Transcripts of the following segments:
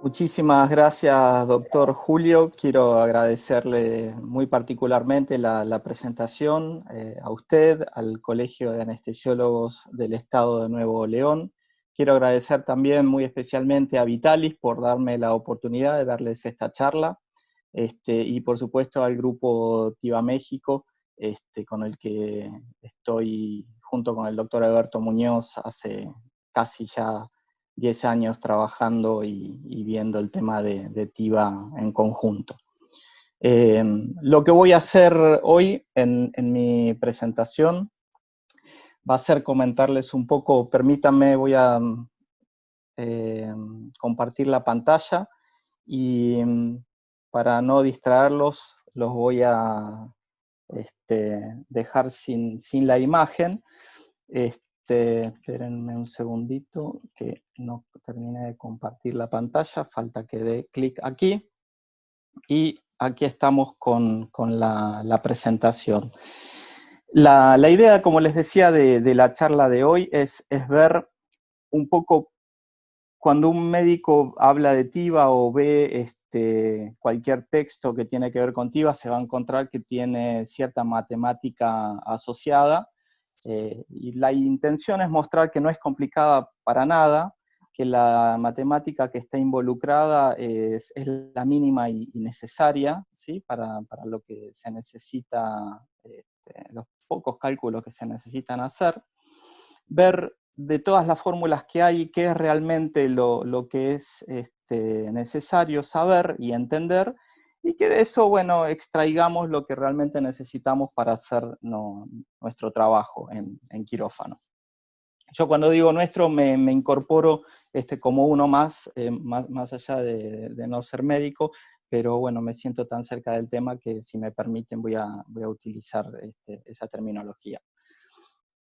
Muchísimas gracias, doctor Julio. Quiero agradecerle muy particularmente la presentación a usted, al Colegio de Anestesiólogos del Estado de Nuevo León. Quiero agradecer también muy especialmente a Vitalis por darme la oportunidad de darles esta charla, y por supuesto al grupo TIVA México, con el que estoy junto con el doctor Alberto Muñoz hace casi ya 10 años trabajando y viendo el tema de TIVA en conjunto. Lo que voy a hacer hoy en mi presentación va a ser comentarles un poco, permítanme, voy a compartir la pantalla y para no distraerlos los voy a dejar sin la imagen. Espérenme un segundito, que no terminé de compartir la pantalla, falta que dé clic aquí. Y aquí estamos con la presentación. La idea, como les decía, de la charla de hoy es ver un poco, cuando un médico habla de TIVA o ve cualquier texto que tiene que ver con TIVA, se va a encontrar que tiene cierta matemática asociada, y la intención es mostrar que no es complicada para nada, que la matemática que está involucrada es la mínima y necesaria, ¿sí? para lo que se necesita, los pocos cálculos que se necesitan hacer. Ver de todas las fórmulas que hay, qué es realmente lo que es necesario saber y entender, y que de eso, bueno, extraigamos lo que realmente necesitamos para hacer nuestro trabajo en quirófano. Yo cuando digo nuestro me incorporo como uno más, más allá de no ser médico, pero bueno, me siento tan cerca del tema que si me permiten voy a utilizar esa terminología.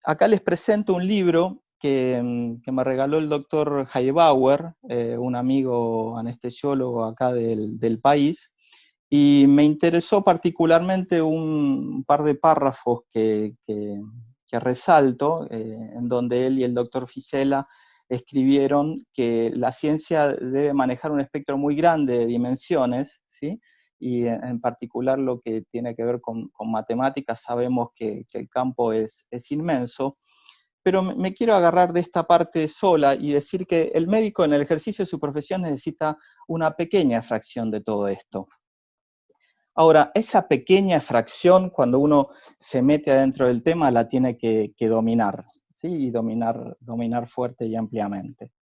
Acá les presento un libro que me regaló el doctor Haibauer, un amigo anestesiólogo acá del país, y me interesó particularmente un par de párrafos que resalto, en donde él y el doctor Fisela escribieron que la ciencia debe manejar un espectro muy grande de dimensiones, ¿sí? Y en particular lo que tiene que ver con matemáticas, sabemos que el campo es inmenso, pero me quiero agarrar de esta parte sola y decir que el médico en el ejercicio de su profesión necesita una pequeña fracción de todo esto. Ahora, esa pequeña fracción, cuando uno se mete adentro del tema, la tiene que dominar, ¿sí? Y dominar fuerte y ampliamente.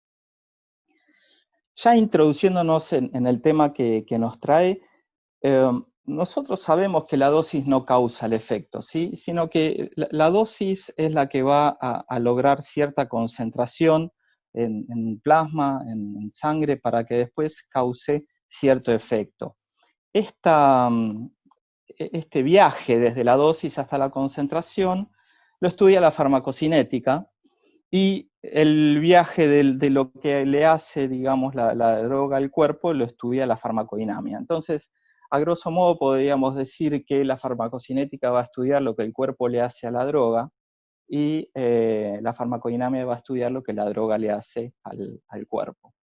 Ya introduciéndonos en el tema que nos trae, nosotros sabemos que la dosis no causa el efecto, ¿sí? Sino que la dosis es la que va a lograr cierta concentración en plasma, en sangre, para que después cause cierto efecto. Este viaje desde la dosis hasta la concentración lo estudia la farmacocinética, y el viaje de lo que le hace, digamos, la droga al cuerpo lo estudia la farmacodinámica. Entonces, a grosso modo podríamos decir que la farmacocinética va a estudiar lo que el cuerpo le hace a la droga, y la farmacodinámica va a estudiar lo que la droga le hace al cuerpo.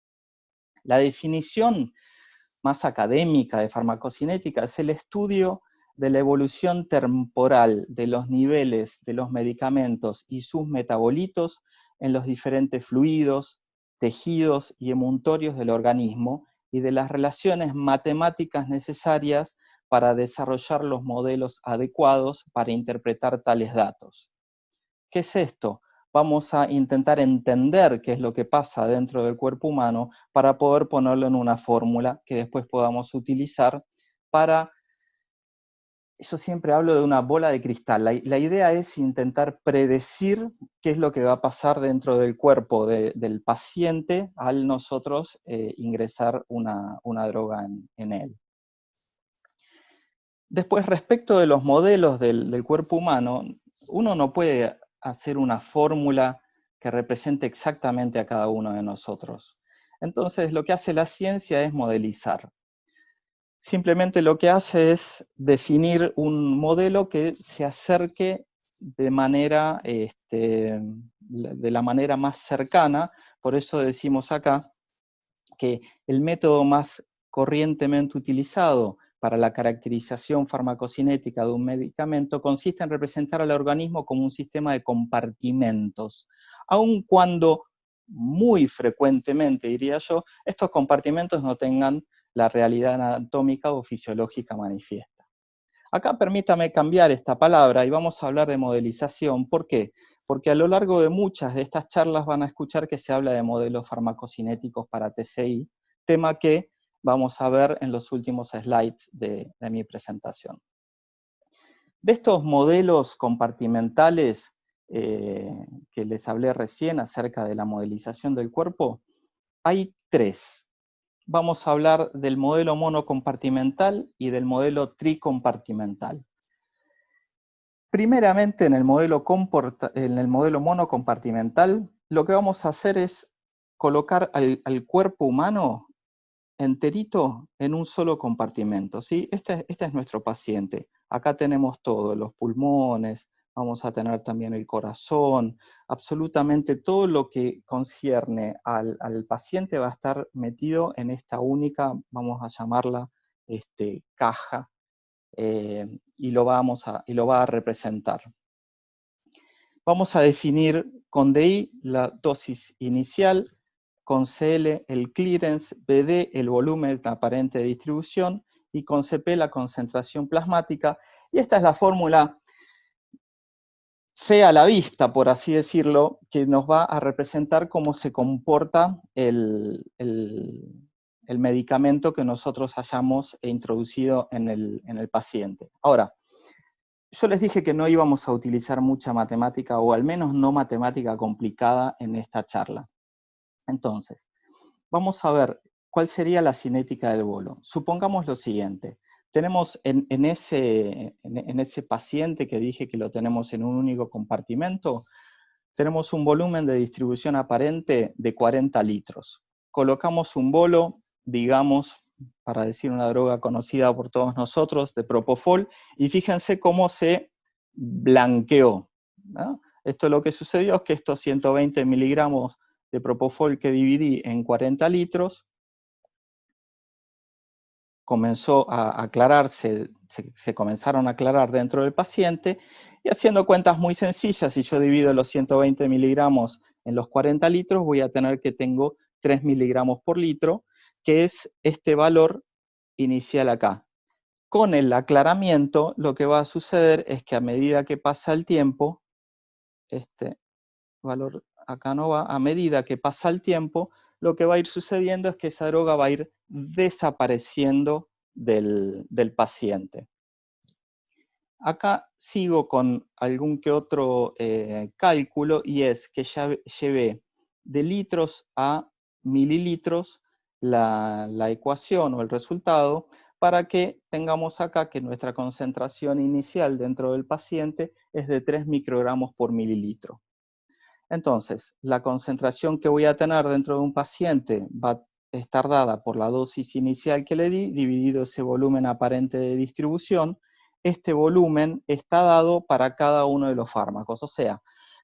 La definición más académica de farmacocinética es el estudio de la evolución temporal de los niveles de los medicamentos y sus metabolitos en los diferentes fluidos, tejidos y emuntorios del organismo, y de las relaciones matemáticas necesarias para desarrollar los modelos adecuados para interpretar tales datos. ¿Qué es esto? Vamos a intentar entender qué es lo que pasa dentro del cuerpo humano para poder ponerlo en una fórmula que después podamos utilizar para... Yo siempre hablo de una bola de cristal. La idea es intentar predecir qué es lo que va a pasar dentro del cuerpo del paciente al nosotros ingresar una droga en él. Después, respecto de los modelos del cuerpo humano, uno no puede hacer una fórmula que represente exactamente a cada uno de nosotros. Entonces, lo que hace la ciencia es modelizar. simplemente lo que hace es definir un modelo que se acerque de la manera más cercana. Por eso decimos acá que el método más corrientemente utilizado para la caracterización farmacocinética de un medicamento consiste en representar al organismo como un sistema de compartimentos, aun cuando muy frecuentemente, diría yo, estos compartimentos no tengan la realidad anatómica o fisiológica manifiesta. Acá permítame cambiar esta palabra y vamos a hablar de modelización. ¿Por qué? Porque a lo largo de muchas de estas charlas van a escuchar que se habla de modelos farmacocinéticos para TCI, tema que vamos a ver en los últimos slides de mi presentación. De estos modelos compartimentales que les hablé recién acerca de la modelización del cuerpo, hay tres. Vamos a hablar del modelo monocompartimental y del modelo tricompartimental. Primeramente, en el modelo monocompartimental, lo que vamos a hacer es colocar al cuerpo humano enterito en un solo compartimento, ¿sí? Este es nuestro paciente. Acá tenemos todo, los pulmones, vamos a tener también el corazón, absolutamente todo lo que concierne al paciente va a estar metido en esta única, vamos a llamarla, caja, y lo va a representar. Vamos a definir con DI la dosis inicial, con CL el clearance, BD el volumen aparente de distribución, y con CP la concentración plasmática. Y esta es la fórmula fea a la vista, por así decirlo, que nos va a representar cómo se comporta el medicamento que nosotros hayamos introducido en el paciente. Ahora, yo les dije que no íbamos a utilizar mucha matemática, o al menos no matemática complicada en esta charla. Entonces, vamos a ver cuál sería la cinética del bolo. Supongamos lo siguiente. Tenemos en ese paciente que dije que lo tenemos en un único compartimento, tenemos un volumen de distribución aparente de 40 litros. Colocamos un bolo, digamos, para decir una droga conocida por todos nosotros, de Propofol, y fíjense cómo se blanqueó, ¿no? Esto lo que sucedió es que estos 120 miligramos de Propofol que dividí en 40 litros, comenzó a aclararse, se comenzaron a aclarar dentro del paciente, y haciendo cuentas muy sencillas, si yo divido los 120 miligramos en los 40 litros, voy a tener que tengo 3 miligramos por litro, que es este valor inicial acá. Con el aclaramiento, lo que va a suceder es que a medida que pasa el tiempo, este valor acá no va, a medida que pasa el tiempo, lo que va a ir sucediendo es que esa droga va a ir desapareciendo del paciente. Acá sigo con algún que otro cálculo, y es que ya llevé de litros a mililitros la ecuación o el resultado, para que tengamos acá que nuestra concentración inicial dentro del paciente es de 3 microgramos por mililitro. Entonces, la concentración que voy a tener dentro de un paciente va a estar dada por la dosis inicial que le di, dividido ese volumen aparente de distribución. Este volumen está dado para cada uno de los fármacos, o sea,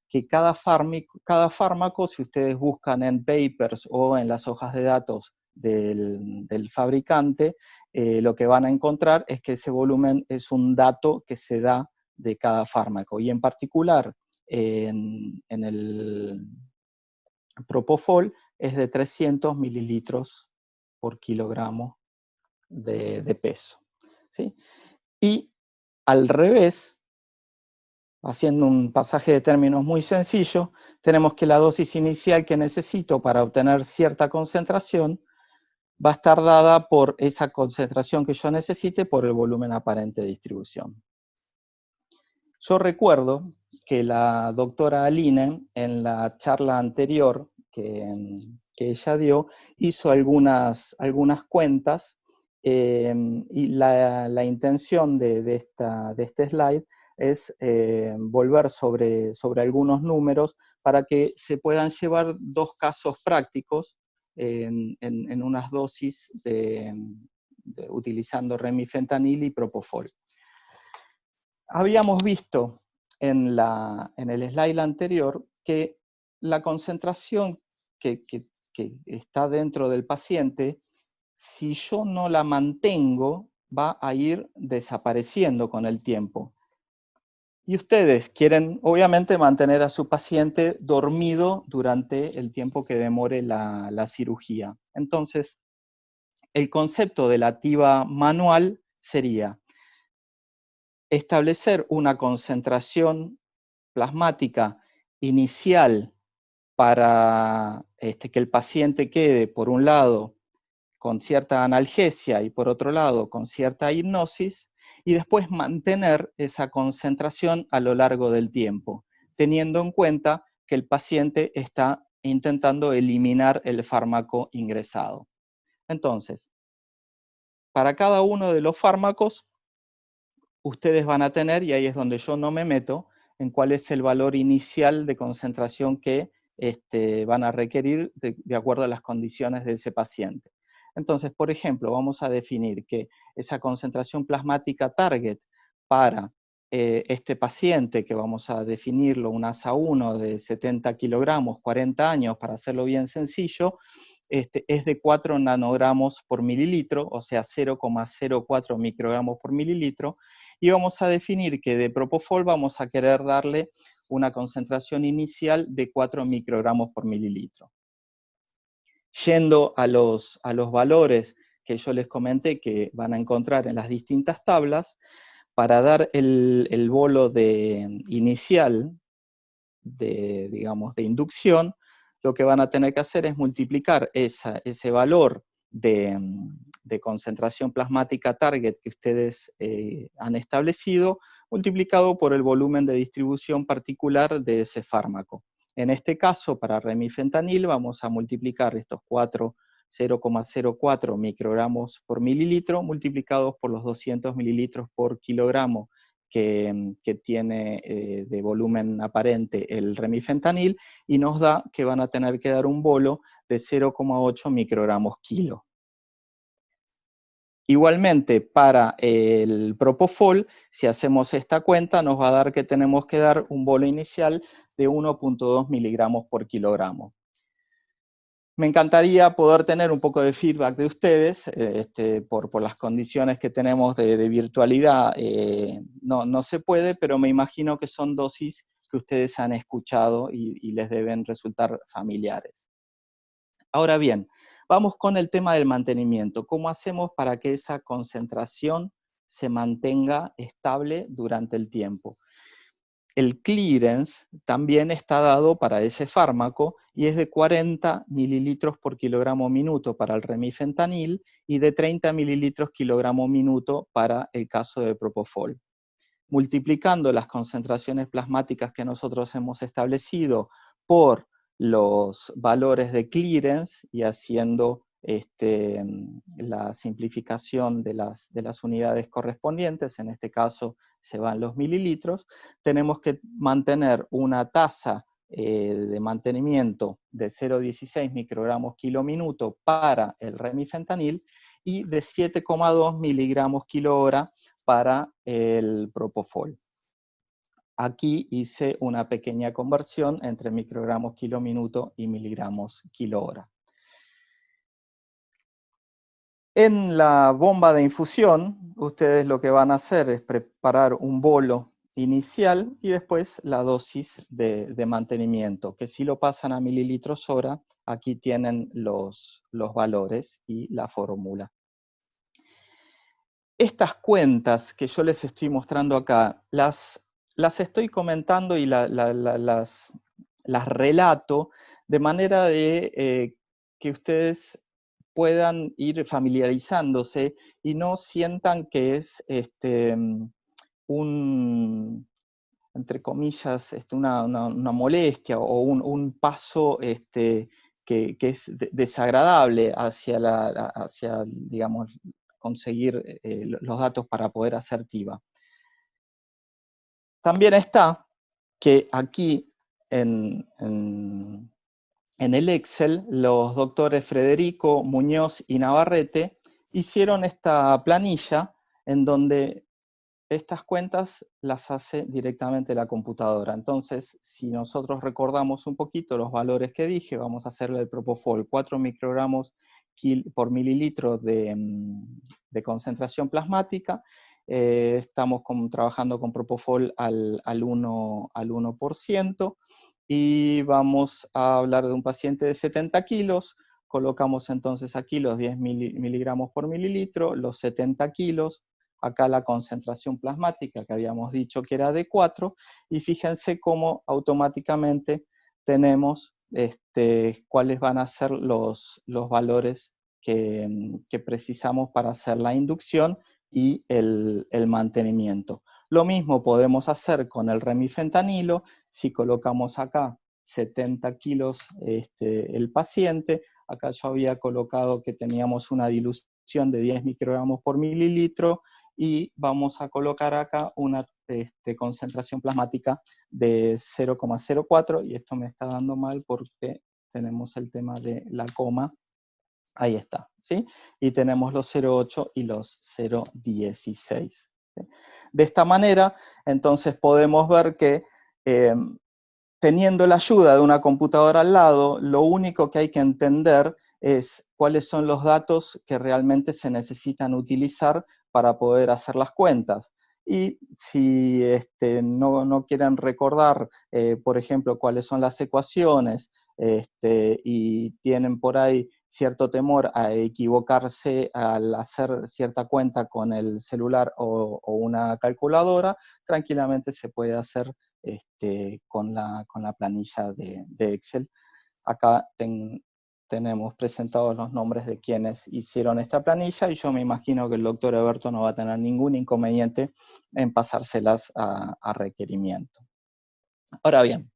que cada fármaco, si ustedes buscan en papers o en las hojas de datos del fabricante, lo que van a encontrar es que ese volumen es un dato que se da de cada fármaco, y en particular, en el Propofol es de 300 mililitros por kilogramo de peso, ¿sí? Y al revés, haciendo un pasaje de términos muy sencillo, tenemos que la dosis inicial que necesito para obtener cierta concentración va a estar dada por esa concentración que yo necesite por el volumen aparente de distribución. Yo recuerdo que la doctora Aline, en la charla anterior que ella dio, hizo algunas cuentas, y la intención de este slide es volver sobre algunos números para que se puedan llevar dos casos prácticos en unas dosis utilizando remifentanil y propofol. Habíamos visto en el slide anterior que la concentración que está dentro del paciente, si yo no la mantengo, va a ir desapareciendo con el tiempo. Y ustedes quieren, obviamente, mantener a su paciente dormido durante el tiempo que demore la cirugía. Entonces, el concepto de la TIVA manual sería establecer una concentración plasmática inicial para que el paciente quede, por un lado, con cierta analgesia y por otro lado, con cierta hipnosis, y después mantener esa concentración a lo largo del tiempo, teniendo en cuenta que el paciente está intentando eliminar el fármaco ingresado. Entonces, para cada uno de los fármacos, ustedes van a tener, y ahí es donde yo no me meto, en cuál es el valor inicial de concentración que van a requerir de acuerdo a las condiciones de ese paciente. Entonces, por ejemplo, vamos a definir que esa concentración plasmática target para este paciente, que vamos a definirlo un ASA1 de 70 kilogramos, 40 años, para hacerlo bien sencillo, es de 4 nanogramos por mililitro, o sea, 0,04 microgramos por mililitro, y vamos a definir que de propofol vamos a querer darle una concentración inicial de 4 microgramos por mililitro. Yendo a los valores que yo les comenté que van a encontrar en las distintas tablas, para dar el bolo inicial digamos, de inducción, lo que van a tener que hacer es multiplicar ese valor de concentración plasmática target que ustedes han establecido, multiplicado por el volumen de distribución particular de ese fármaco. En este caso, para remifentanil, vamos a multiplicar estos 0,04 microgramos por mililitro, multiplicados por los 200 mililitros por kilogramo que tiene de volumen aparente el remifentanil, y nos da que van a tener que dar un bolo de 0,8 microgramos kilo. Igualmente, para el propofol, si hacemos esta cuenta, nos va a dar que tenemos que dar un bolo inicial de 1,2 miligramos por kilogramo. Me encantaría poder tener un poco de feedback de ustedes, por las condiciones que tenemos de virtualidad, no se puede, pero me imagino que son dosis que ustedes han escuchado y les deben resultar familiares. Ahora bien, vamos con el tema del mantenimiento. ¿Cómo hacemos para que esa concentración se mantenga estable durante el tiempo? El clearance también está dado para ese fármaco y es de 40 mililitros por kilogramo minuto para el remifentanil y de 30 mililitros kilogramo minuto para el caso de propofol. Multiplicando las concentraciones plasmáticas que nosotros hemos establecido por los valores de clearance y haciendo la simplificación de las unidades correspondientes, en este caso se van los mililitros, tenemos que mantener una tasa de mantenimiento de 0,16 microgramos kilo minuto para el remifentanil y de 7,2 miligramos kilo hora para el propofol. Aquí hice una pequeña conversión entre microgramos kilo minuto y miligramos kilo hora. En la bomba de infusión, ustedes lo que van a hacer es preparar un bolo inicial y después la dosis de mantenimiento, que si lo pasan a mililitros hora, aquí tienen los valores y la fórmula. Estas cuentas que yo les estoy mostrando acá, las estoy comentando y las relato de manera de que ustedes puedan ir familiarizándose y no sientan que es entre comillas, una molestia o un paso que es desagradable hacia digamos, conseguir los datos para poder hacer TIVA. También está que aquí en el Excel, los doctores Federico, Muñoz y Navarrete hicieron esta planilla en donde estas cuentas las hace directamente la computadora. Entonces, si nosotros recordamos un poquito los valores que dije, vamos a hacerle el Propofol 4 microgramos por mililitro de concentración plasmática. Estamos trabajando con Propofol al 1%, y vamos a hablar de un paciente de 70 kilos. Colocamos entonces aquí los 10 miligramos por mililitro, los 70 kilos, acá la concentración plasmática que habíamos dicho que era de 4, y fíjense cómo automáticamente tenemos cuáles van a ser los valores que precisamos para hacer la inducción y el mantenimiento. Lo mismo podemos hacer con el remifentanilo. Si colocamos acá 70 kilos el paciente, acá yo había colocado que teníamos una dilución de 10 microgramos por mililitro, y vamos a colocar acá una concentración plasmática de 0,04, y esto me está dando mal porque tenemos el tema de la coma. Ahí está, ¿sí? Y tenemos los 0,8 y los 0,16. ¿sí? De esta manera, entonces podemos ver que teniendo la ayuda de una computadora al lado, lo único que hay que entender es cuáles son los datos que realmente se necesitan utilizar para poder hacer las cuentas. Y si no quieren recordar, por ejemplo, cuáles son las ecuaciones, y tienen por ahí cierto temor a equivocarse al hacer cierta cuenta con el celular o una calculadora, tranquilamente se puede hacer con la planilla de Excel. Acá tenemos presentados los nombres de quienes hicieron esta planilla, y yo me imagino que el doctor Eberto no va a tener ningún inconveniente en pasárselas a requerimiento. Ahora bien,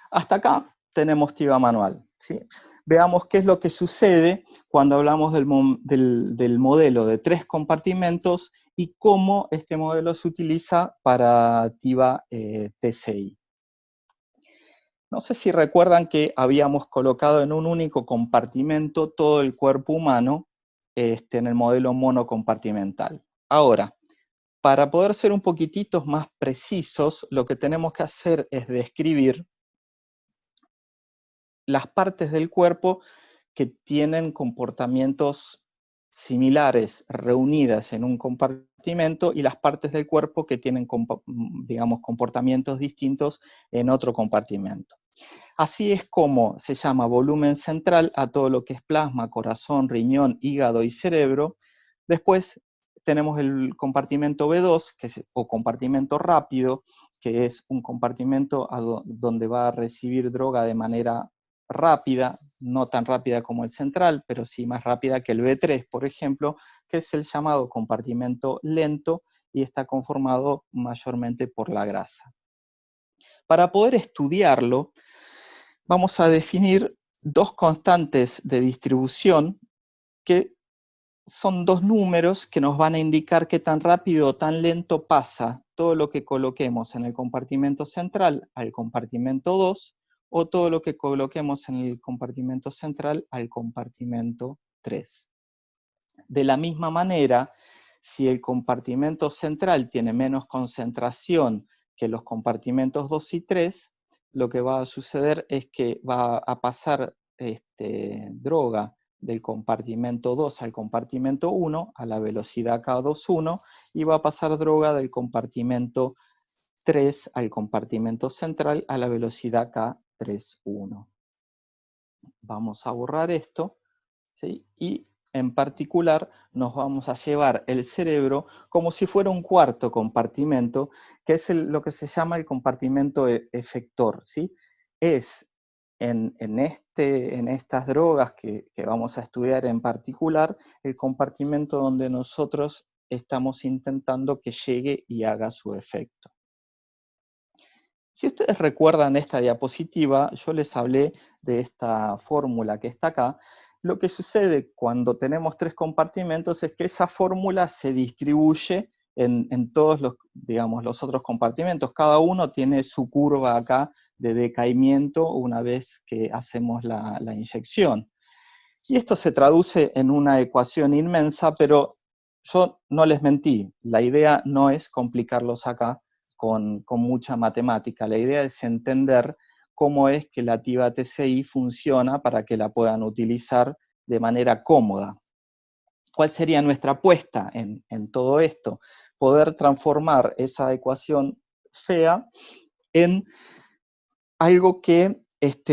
hasta acá tenemos TIVA manual, ¿sí? Veamos qué es lo que sucede cuando hablamos del modelo de 3 compartimentos y cómo este modelo se utiliza para TIVA TCI. No sé si recuerdan que habíamos colocado en un único compartimento todo el cuerpo humano en el modelo monocompartimental. Ahora, para poder ser un poquitito más precisos, lo que tenemos que hacer es describir las partes del cuerpo que tienen comportamientos similares reunidas en un compartimento, y las partes del cuerpo que tienen, digamos, comportamientos distintos en otro compartimento. Así es como se llama volumen central a todo lo que es plasma, corazón, riñón, hígado y cerebro. Después tenemos el compartimento B2, o compartimento rápido, que es un compartimento donde va a recibir droga de manera rápida, no tan rápida como el central, pero sí más rápida que el B3, por ejemplo, que es el llamado compartimento lento, y está conformado mayormente por la grasa. Para poder estudiarlo, vamos a definir dos constantes de distribución, que son dos números que nos van a indicar qué tan rápido o tan lento pasa todo lo que coloquemos en el compartimento central al compartimento 2, o todo lo que coloquemos en el compartimento central al compartimento 3. De la misma manera, si el compartimento central tiene menos concentración que los compartimentos 2 y 3, lo que va a suceder es que va a pasar droga del compartimento 2 al compartimento 1 a la velocidad K21, y va a pasar droga del compartimento 3 al compartimento central a la velocidad K31. Vamos a borrar esto, ¿sí? Y en particular nos vamos a llevar el cerebro como si fuera un cuarto compartimento, que es lo que se llama el compartimento efector, ¿sí? Es en estas drogas que vamos a estudiar en particular, el compartimento donde nosotros estamos intentando que llegue y haga su efecto. Si ustedes recuerdan esta diapositiva, yo les hablé de esta fórmula que está acá. Lo que sucede cuando tenemos 3 compartimentos es que esa fórmula se distribuye en todos los otros compartimentos. Cada uno tiene su curva acá de decaimiento una vez que hacemos la inyección. Y esto se traduce en una ecuación inmensa, pero yo no les mentí, la idea no es complicarlos acá con mucha matemática, la idea es entender cómo es que la TIVA TCI funciona para que la puedan utilizar de manera cómoda. ¿Cuál sería nuestra apuesta en todo esto? Poder transformar esa ecuación fea en algo que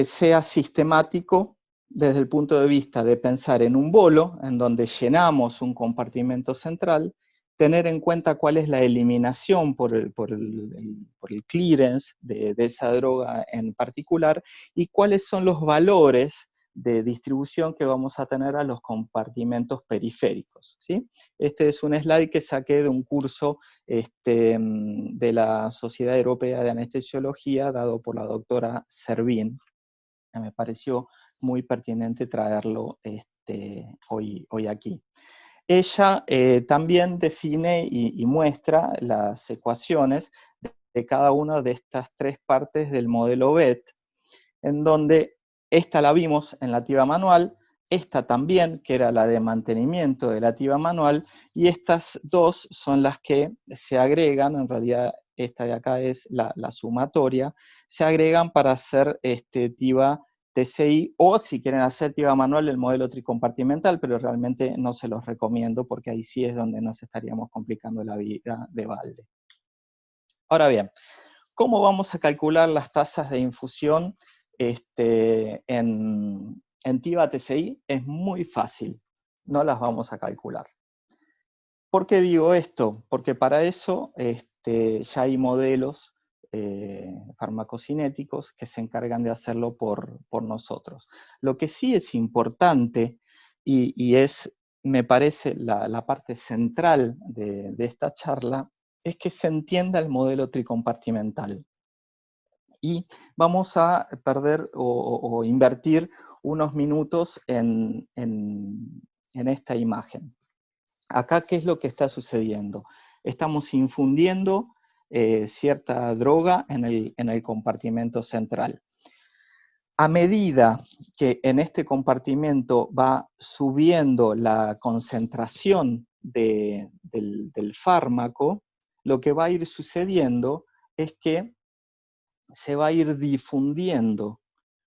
sea sistemático desde el punto de vista de pensar en un bolo, en donde llenamos un compartimento central, tener en cuenta cuál es la eliminación por el clearance de esa droga en particular, y cuáles son los valores de distribución que vamos a tener a los compartimentos periféricos, ¿sí? Este es un slide que saqué de un curso de la Sociedad Europea de Anestesiología, dado por la doctora Servín. Me pareció muy pertinente traerlo hoy aquí. Ella también define y muestra las ecuaciones de cada una de estas tres partes del modelo BET, en donde esta la vimos en la TIVA manual, esta también, que era la de mantenimiento de la TIVA manual, y estas dos son las que se agregan, en realidad esta de acá es la sumatoria, se agregan para hacer TIVA TCI, o si quieren hacer TIVA manual, el modelo tricompartimental, pero realmente no se los recomiendo, porque ahí sí es donde nos estaríamos complicando la vida de balde. Ahora bien, ¿cómo vamos a calcular las tasas de infusión en TIVA TCI? Es muy fácil, no las vamos a calcular. ¿Por qué digo esto? Porque para eso ya hay modelos farmacocinéticos que se encargan de hacerlo por nosotros. Lo que sí es importante, y es, me parece, la parte central de esta charla, es que se entienda el modelo tricompartimental. Y vamos a perder o invertir unos minutos en esta imagen. Acá, ¿qué es lo que está sucediendo? Estamos infundiendo cierta droga en el compartimento central. A medida que en este compartimento va subiendo la concentración del fármaco, lo que va a ir sucediendo es que se va a ir difundiendo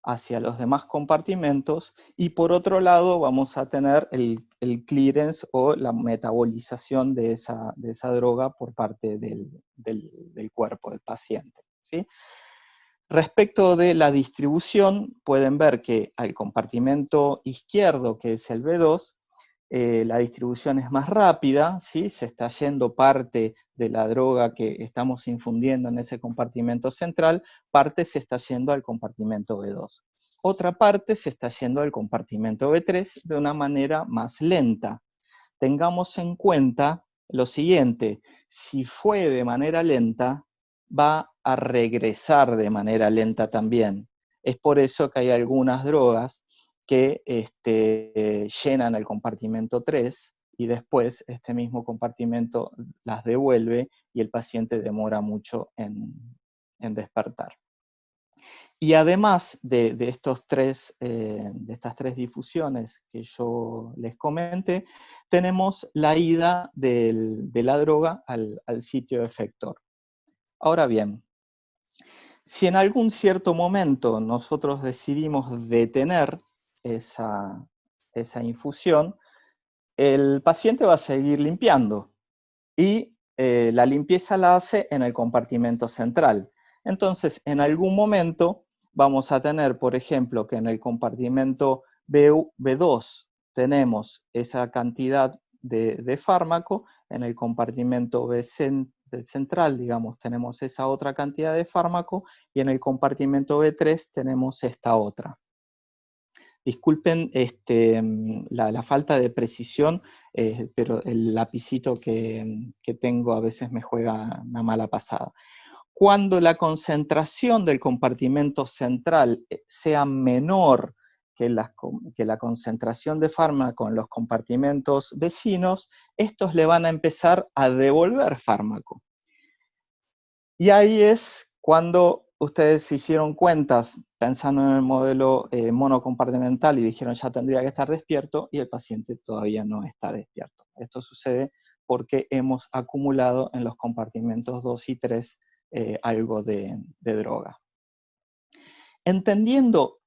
hacia los demás compartimentos, y por otro lado vamos a tener el clearance o la metabolización de esa droga por parte del cuerpo del paciente, ¿sí? Respecto de la distribución, pueden ver que al compartimento izquierdo, que es el B2, la distribución es más rápida, ¿sí? Se está yendo parte de la droga que estamos infundiendo en ese compartimento central, parte se está yendo al compartimento B2. Otra parte se está yendo al compartimento B3 de una manera más lenta. Tengamos en cuenta lo siguiente: si fue de manera lenta, va a regresar de manera lenta también. Es por eso que hay algunas drogas que llenan el compartimento 3 y después este mismo compartimento las devuelve y el paciente demora mucho en despertar. Y además de estas tres difusiones que yo les comenté, tenemos la ida de la droga al sitio efector. Ahora bien, si en algún cierto momento nosotros decidimos detener esa infusión, el paciente va a seguir limpiando, y la limpieza la hace en el compartimento central. Entonces, en algún momento vamos a tener, por ejemplo, que en el compartimento B2 tenemos esa cantidad de fármaco, en el compartimento B central, digamos, tenemos esa otra cantidad de fármaco, y en el compartimento B3 tenemos esta otra. Disculpen la falta de precisión, pero el lapicito que tengo a veces me juega una mala pasada. Cuando la concentración del compartimento central sea menor que la concentración de fármaco en los compartimentos vecinos, estos le van a empezar a devolver fármaco. Y ahí es cuando ustedes hicieron cuentas pensando en el modelo monocompartimental y dijeron ya tendría que estar despierto, y el paciente todavía no está despierto. Esto sucede porque hemos acumulado en los compartimentos 2 y 3 algo de droga. Entendiendo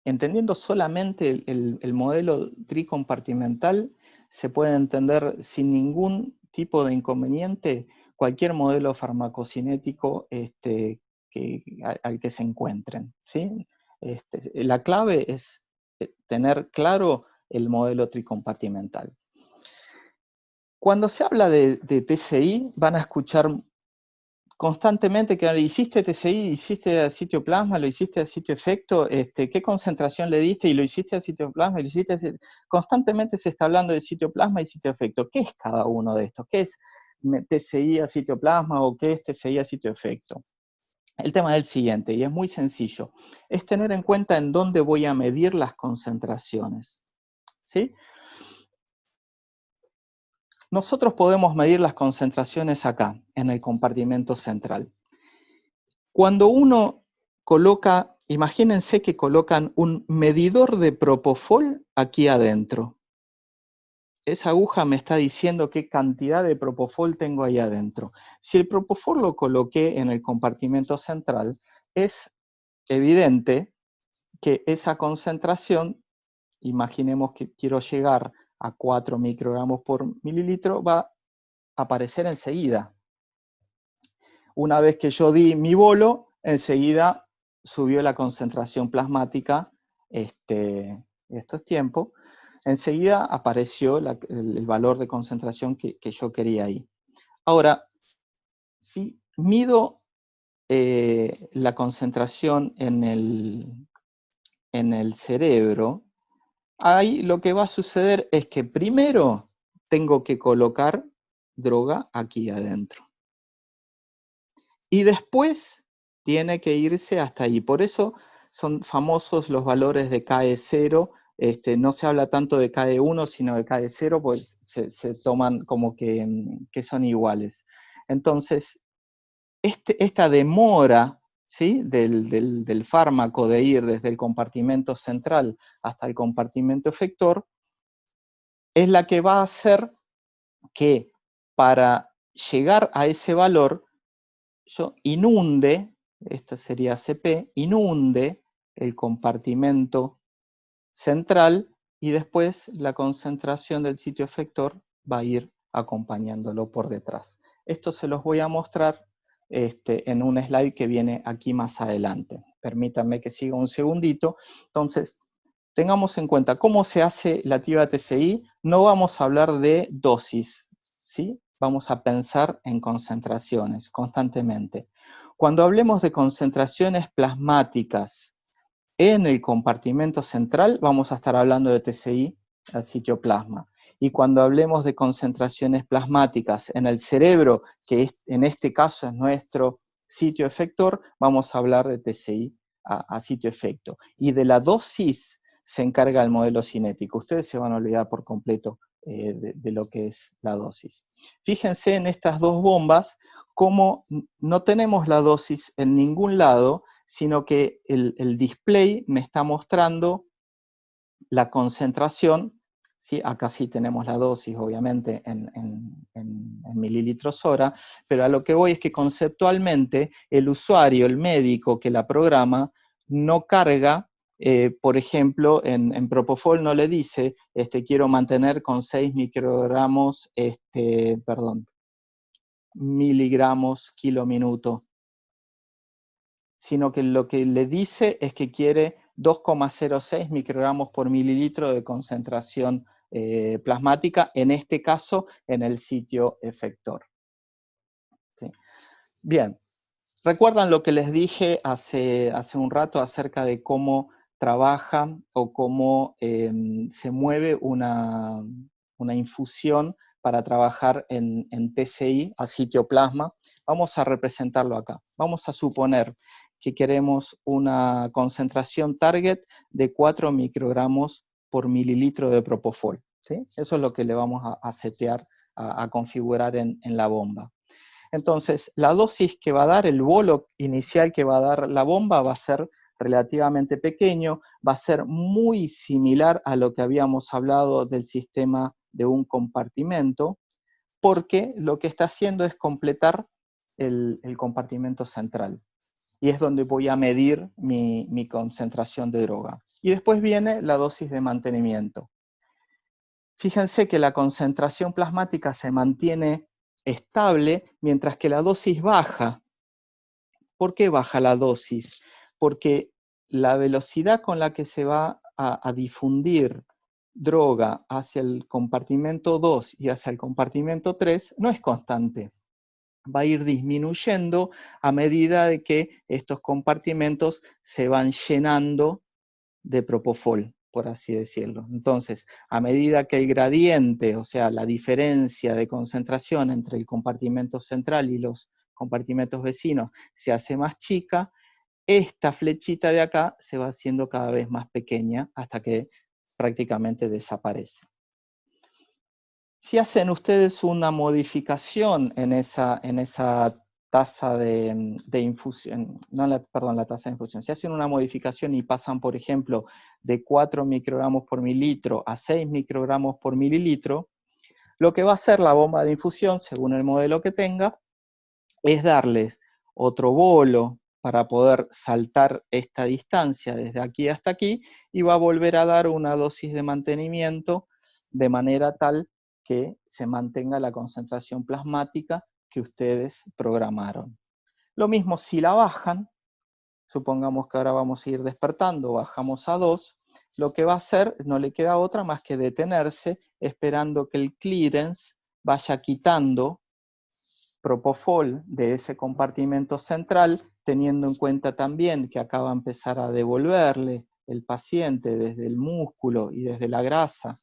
entendiendo solamente el modelo tricompartimental, se puede entender sin ningún tipo de inconveniente cualquier modelo farmacocinético al que se encuentren, ¿sí? La clave es tener claro el modelo tricompartimental. Cuando se habla de TCI, van a escuchar constantemente que hiciste TCI, hiciste a sitio plasma, lo hiciste a sitio efecto, qué concentración le diste y lo hiciste a sitio plasma, y lo hiciste constantemente se está hablando de sitio plasma y sitio efecto. ¿Qué es cada uno de estos? ¿Qué es TCI a sitio plasma o qué es TCI a sitio efecto? El tema es el siguiente, y es muy sencillo, es tener en cuenta en dónde voy a medir las concentraciones, ¿sí? Nosotros podemos medir las concentraciones acá, en el compartimento central. Cuando uno coloca, imagínense que colocan un medidor de propofol aquí adentro. Esa aguja me está diciendo qué cantidad de propofol tengo ahí adentro. Si el propofol lo coloqué en el compartimento central, es evidente que esa concentración, imaginemos que quiero llegar a 4 microgramos por mililitro, va a aparecer enseguida. Una vez que yo di mi bolo, enseguida subió la concentración plasmática, esto es tiempo, enseguida apareció el valor de concentración que yo quería ahí. Ahora, si mido la concentración en el cerebro, ahí lo que va a suceder es que primero tengo que colocar droga aquí adentro. Y después tiene que irse hasta ahí. Por eso son famosos los valores de KE0. No se habla tanto de KE1, sino de KE0, pues se toman como que son iguales. Entonces, esta demora, ¿sí?, del fármaco de ir desde el compartimento central hasta el compartimento efector, es la que va a hacer que para llegar a ese valor, yo inunde, esta sería CP, inunde el compartimento central y después la concentración del sitio efector va a ir acompañándolo por detrás. Esto se los voy a mostrar en un slide que viene aquí más adelante. Permítanme que siga un segundito. Entonces, tengamos en cuenta cómo se hace la actividad TCI. No vamos a hablar de dosis, ¿sí? Vamos a pensar en concentraciones constantemente. Cuando hablemos de concentraciones plasmáticas en el compartimento central, vamos a estar hablando de TCI al sitio plasma. Y cuando hablemos de concentraciones plasmáticas en el cerebro, que en este caso es nuestro sitio efector, vamos a hablar de TCI a sitio efecto. Y de la dosis se encarga el modelo cinético. Ustedes se van a olvidar por completo de lo que es la dosis. Fíjense en estas dos bombas, cómo no tenemos la dosis en ningún lado, sino que el display me está mostrando la concentración, ¿sí? Acá sí tenemos la dosis, obviamente, en mililitros hora, pero a lo que voy es que conceptualmente el usuario, el médico que la programa, no carga, por ejemplo, en Propofol no le dice, quiero mantener con 6 microgramos, miligramos kilo minuto, sino que lo que le dice es que quiere 2,06 microgramos por mililitro de concentración plasmática, en este caso en el sitio efector. ¿Sí? Bien, ¿recuerdan lo que les dije hace un rato acerca de cómo trabaja o cómo se mueve una infusión para trabajar en TCI a sitio plasma? Vamos a representarlo acá. Vamos a suponer que queremos una concentración target de 4 microgramos por mililitro de propofol, ¿sí? Eso es lo que le vamos a setear a configurar en la bomba. Entonces, la dosis que va a dar, el bolo inicial que va a dar la bomba va a ser relativamente pequeño, va a ser muy similar a lo que habíamos hablado del sistema de un compartimento, porque lo que está haciendo es completar el compartimento central. Y es donde voy a medir mi concentración de droga. Y después viene la dosis de mantenimiento. Fíjense que la concentración plasmática se mantiene estable mientras que la dosis baja. ¿Por qué baja la dosis? Porque la velocidad con la que se va a difundir droga hacia el compartimento 2 y hacia el compartimento 3 no es constante. Va a ir disminuyendo a medida de que estos compartimentos se van llenando de propofol, por así decirlo. Entonces, a medida que el gradiente, o sea, la diferencia de concentración entre el compartimento central y los compartimentos vecinos se hace más chica, esta flechita de acá se va haciendo cada vez más pequeña hasta que prácticamente desaparece. Si hacen ustedes una modificación en esa tasa de infusión, perdón, la tasa de infusión, si hacen una modificación y pasan, por ejemplo, de 4 microgramos por mililitro a 6 microgramos por mililitro, lo que va a hacer la bomba de infusión, según el modelo que tenga, es darles otro bolo para poder saltar esta distancia desde aquí hasta aquí, y va a volver a dar una dosis de mantenimiento de manera tal que se mantenga la concentración plasmática que ustedes programaron. Lo mismo si la bajan, supongamos que ahora vamos a ir despertando, bajamos a 2, lo que va a hacer, no le queda otra más que detenerse, esperando que el clearance vaya quitando propofol de ese compartimento central, teniendo en cuenta también que acá va a empezar a devolverle el paciente desde el músculo y desde la grasa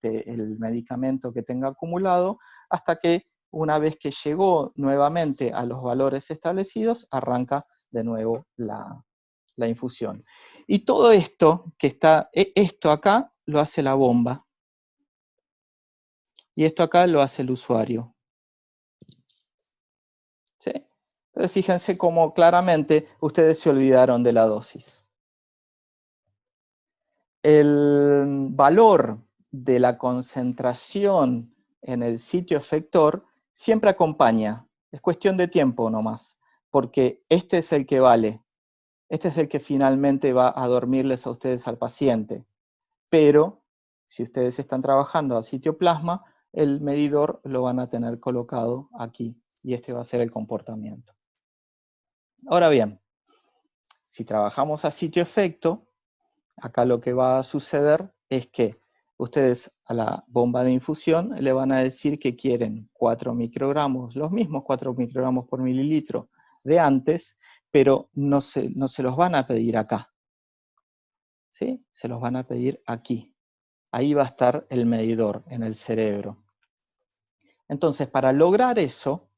el medicamento que tenga acumulado, hasta que una vez que llegó nuevamente a los valores establecidos, arranca de nuevo la infusión. Y todo esto que está, esto acá lo hace la bomba, y esto acá lo hace el usuario. ¿Sí? Entonces fíjense cómo claramente ustedes se olvidaron de la dosis. El valor de la concentración en el sitio efector siempre acompaña, es cuestión de tiempo nomás, porque este es el que vale, este es el que finalmente va a dormirles a ustedes al paciente. Pero si ustedes están trabajando a sitio plasma, el medidor lo van a tener colocado aquí, y este va a ser el comportamiento. Ahora bien, si trabajamos a sitio efecto, acá lo que va a suceder es que ustedes a la bomba de infusión le van a decir que quieren 4 microgramos, los mismos 4 microgramos por mililitro de antes, pero no se los van a pedir acá, ¿sí? Se los van a pedir aquí. Ahí va a estar el medidor en el cerebro. Entonces, para lograr eso,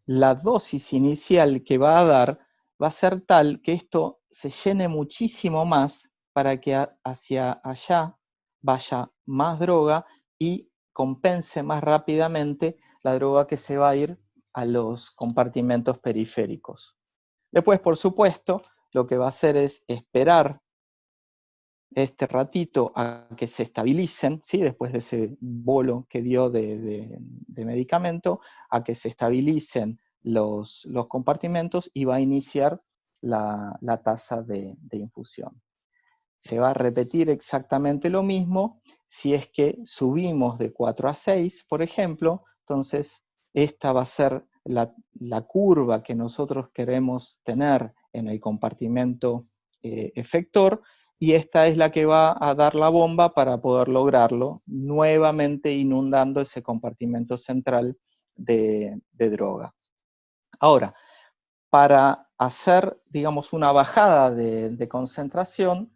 la dosis inicial que va a dar va a ser tal que esto se llene muchísimo más para que hacia allá vaya más droga y compense más rápidamente la droga que se va a ir a los compartimentos periféricos. Después, por supuesto, lo que va a hacer es esperar este ratito a que se estabilicen, ¿sí? Después de ese bolo que dio de medicamento, a que se estabilicen los compartimentos, y va a iniciar la tasa de infusión. Se va a repetir exactamente lo mismo si es que subimos de 4 a 6, por ejemplo. Entonces esta va a ser la curva que nosotros queremos tener en el compartimento efector, y esta es la que va a dar la bomba para poder lograrlo, nuevamente inundando ese compartimento central de droga. Ahora, para hacer, digamos, una bajada de concentración,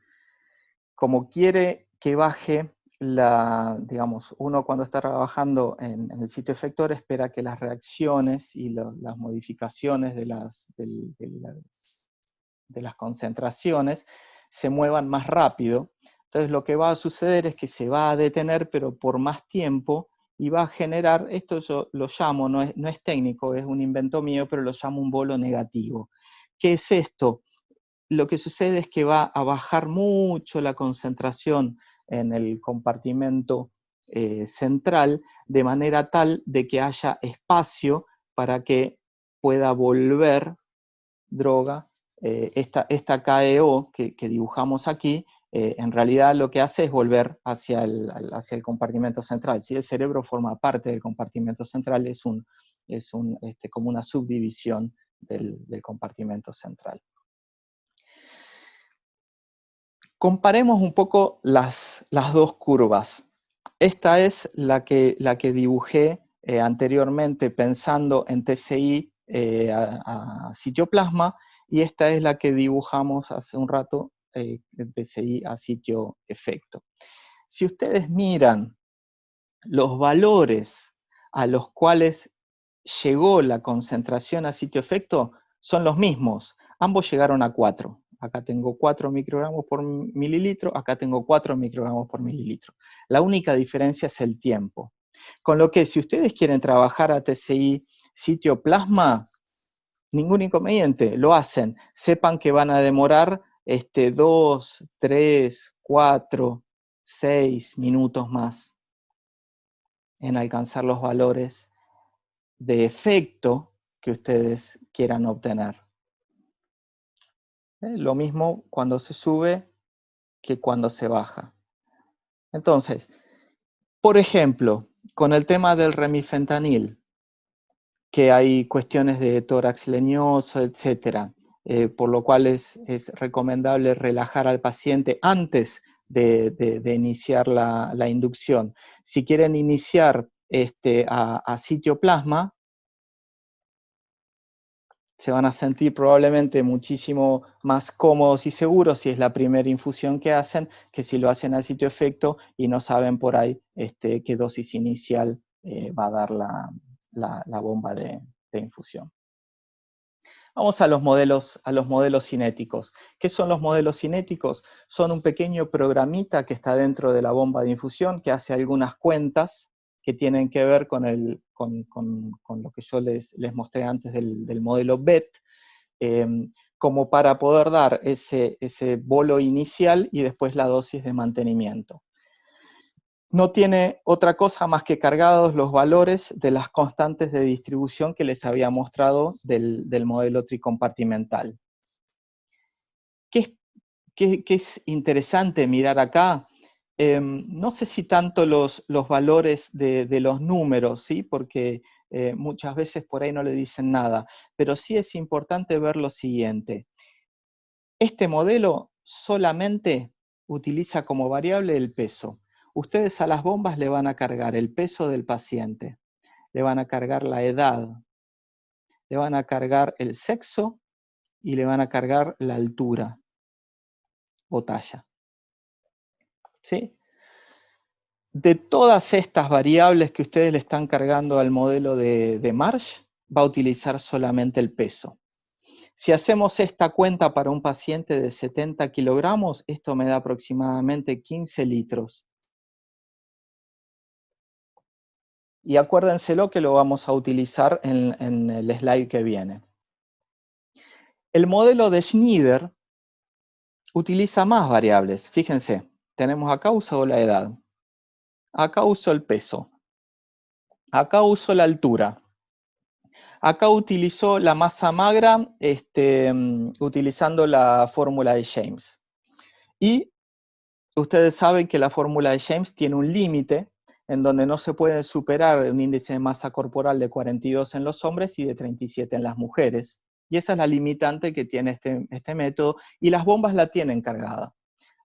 como quiere que baje digamos, uno cuando está trabajando en el sitio efector espera que las reacciones y las modificaciones de las concentraciones se muevan más rápido. Entonces lo que va a suceder es que se va a detener, pero por más tiempo, y va a generar, esto yo lo llamo, no es técnico, es un invento mío, pero lo llamo un bolo negativo. ¿Qué es esto? Lo que sucede es que va a bajar mucho la concentración en el compartimento central, de manera tal de que haya espacio para que pueda volver droga. Esta KEO que dibujamos aquí, en realidad lo que hace es volver hacia el compartimento central. Si el cerebro forma parte del compartimento central, es como una subdivisión del compartimento central. Comparemos un poco las dos curvas. Esta es la que dibujé anteriormente pensando en TCI a citoplasma, y esta es la que dibujamos hace un rato en TCI a sitio efecto. Si ustedes miran los valores a los cuales llegó la concentración a sitio efecto, son los mismos. Ambos llegaron a 4. Acá tengo 4 microgramos por mililitro, acá tengo 4 microgramos por mililitro. La única diferencia es el tiempo. Con lo que, si ustedes quieren trabajar a TCI sitio plasma, ningún inconveniente, lo hacen. Sepan que van a demorar 2, 3, 4, 6 minutos más en alcanzar los valores de efecto que ustedes quieran obtener. Lo mismo cuando se sube que cuando se baja. Entonces, por ejemplo, con el tema del remifentanil, que hay cuestiones de tórax leñoso, etc., por lo cual es recomendable relajar al paciente antes de iniciar la inducción. Si quieren iniciar a sitio plasma, se van a sentir probablemente muchísimo más cómodos y seguros si es la primera infusión que hacen, que si lo hacen al sitio efecto y no saben por ahí qué dosis inicial va a dar la bomba de infusión. Vamos a los modelos cinéticos. ¿Qué son los modelos cinéticos? Son un pequeño programita que está dentro de la bomba de infusión que hace algunas cuentas que tienen que ver con lo que yo les mostré antes del modelo BET, como para poder dar ese bolo inicial y después la dosis de mantenimiento. No tiene otra cosa más que cargados los valores de las constantes de distribución que les había mostrado del modelo tricompartimental. ¿Qué es interesante mirar acá? No sé si tanto los valores de los números, ¿sí? Porque muchas veces por ahí no le dicen nada, pero sí es importante ver lo siguiente. Este modelo solamente utiliza como variable el peso. Ustedes a las bombas le van a cargar el peso del paciente, le van a cargar la edad, le van a cargar el sexo y le van a cargar la altura o talla. ¿Sí? De todas estas variables que ustedes le están cargando al modelo de Marsh, va a utilizar solamente el peso. Si hacemos esta cuenta para un paciente de 70 kilogramos, esto me da aproximadamente 15 litros. Y acuérdenselo que lo vamos a utilizar en el slide que viene. El modelo de Schneider utiliza más variables. Fíjense, tenemos acá uso la edad, acá uso el peso, acá uso la altura, acá utilizó la masa magra utilizando la fórmula de James. Y ustedes saben que la fórmula de James tiene un límite en donde no se puede superar un índice de masa corporal de 42 en los hombres y de 37 en las mujeres. Y esa es la limitante que tiene este método, y las bombas la tienen cargada.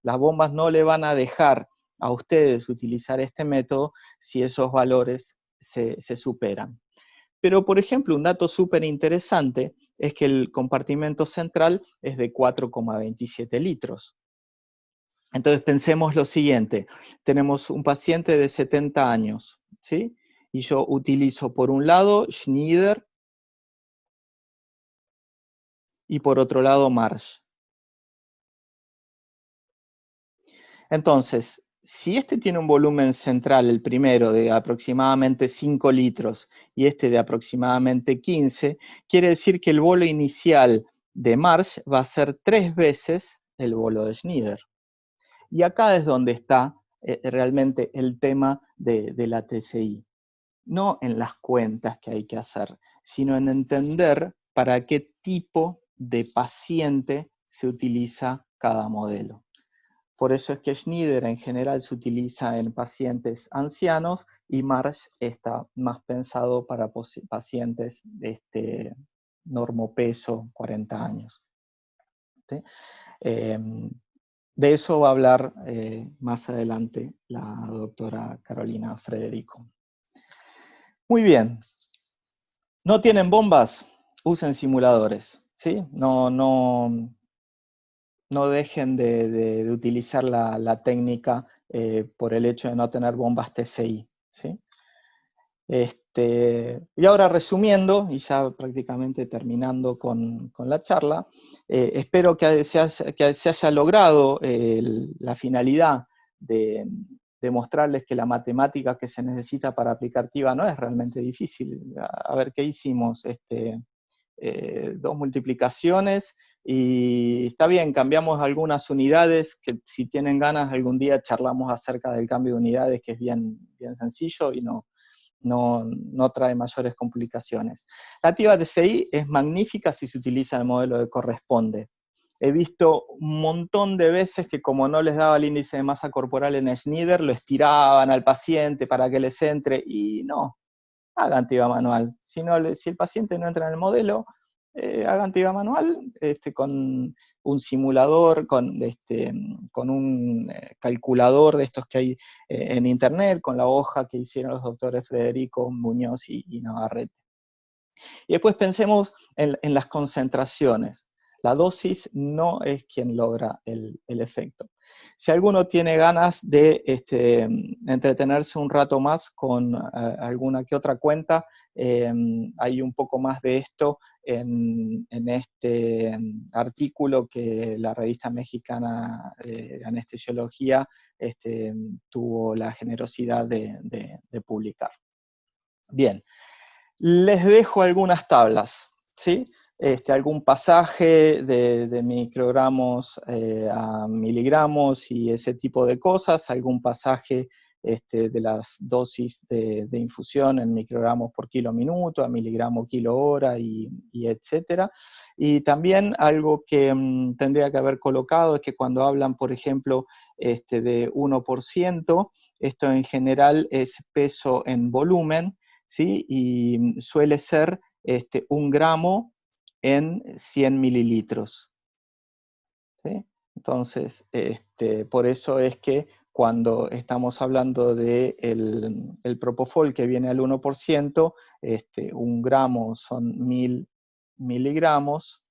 Las bombas no le van a dejar a ustedes utilizar este método si esos valores se superan. Pero, por ejemplo, un dato súper interesante es que el compartimento central es de 4,27 litros. Entonces pensemos lo siguiente, tenemos un paciente de 70 años, ¿sí? Y yo utilizo por un lado Schneider y por otro lado Marsh. Entonces, si este tiene un volumen central, el primero, de aproximadamente 5 litros y este de aproximadamente 15, quiere decir que el bolo inicial de Marsh va a ser 3 veces el bolo de Schneider. Y acá es donde está realmente el tema de la TCI. No en las cuentas que hay que hacer, sino en entender para qué tipo de paciente se utiliza cada modelo. Por eso es que Schneider en general se utiliza en pacientes ancianos y Marsh está más pensado para pacientes normopeso, 40 años. ¿Sí? De eso va a hablar más adelante la doctora Carolina Frederico. Muy bien. ¿No tienen bombas? Usen simuladores. ¿Sí? No dejen de utilizar la técnica por el hecho de no tener bombas TCI. ¿Sí? Y ahora resumiendo, y ya prácticamente terminando con la charla, espero que se haya logrado la finalidad de mostrarles que la matemática que se necesita para aplicativa no es realmente difícil. A ver, ¿qué hicimos? 2 multiplicaciones, y está bien, cambiamos algunas unidades, que si tienen ganas algún día charlamos acerca del cambio de unidades, que es bien sencillo y no trae mayores complicaciones. La activa TCI es magnífica si se utiliza el modelo de corresponde. He visto un montón de veces que como no les daba el índice de masa corporal en Schneider, lo estiraban al paciente para que les entre, y no, haga activa manual. Si el paciente no entra en el modelo, haga activa manual con un simulador, con un calculador de estos que hay en internet, con la hoja que hicieron los doctores Frederico, Muñoz y Navarrete. Y después pensemos en las concentraciones. La dosis no es quien logra el efecto. Si alguno tiene ganas de entretenerse un rato más con alguna que otra cuenta, hay un poco más de esto en este artículo que la revista mexicana de anestesiología tuvo la generosidad de publicar. Bien. Les dejo algunas tablas, ¿sí? Algún pasaje de microgramos a miligramos y ese tipo de cosas, algún pasaje de las dosis de infusión en microgramos por kilo minuto, a miligramo kilo hora y etcétera. Y también algo que tendría que haber colocado es que cuando hablan, por ejemplo, de 1%, esto en general es peso en volumen, ¿sí? Y suele ser 1 gramo en 100 mililitros. ¿Sí? Entonces, por eso es que cuando estamos hablando de el propofol que viene al 1%, 1 gramo son 1000 miligramos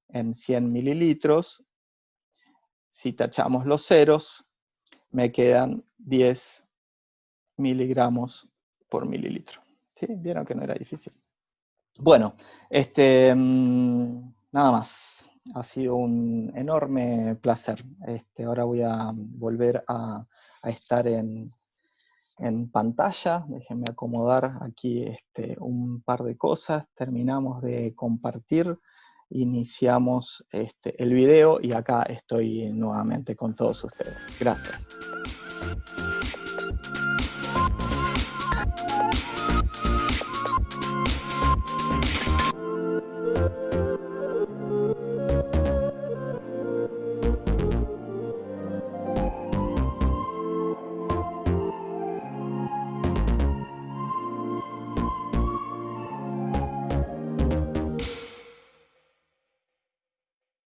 en 100 mililitros. Si tachamos los ceros, me quedan 10 miligramos por mililitro. ¿Sí? ¿Vieron que no era difícil? Bueno, nada más. Ha sido un enorme placer. Ahora voy a volver a estar en pantalla. Déjenme acomodar aquí un par de cosas. Terminamos de compartir. Iniciamos el video y acá estoy nuevamente con todos ustedes. Gracias.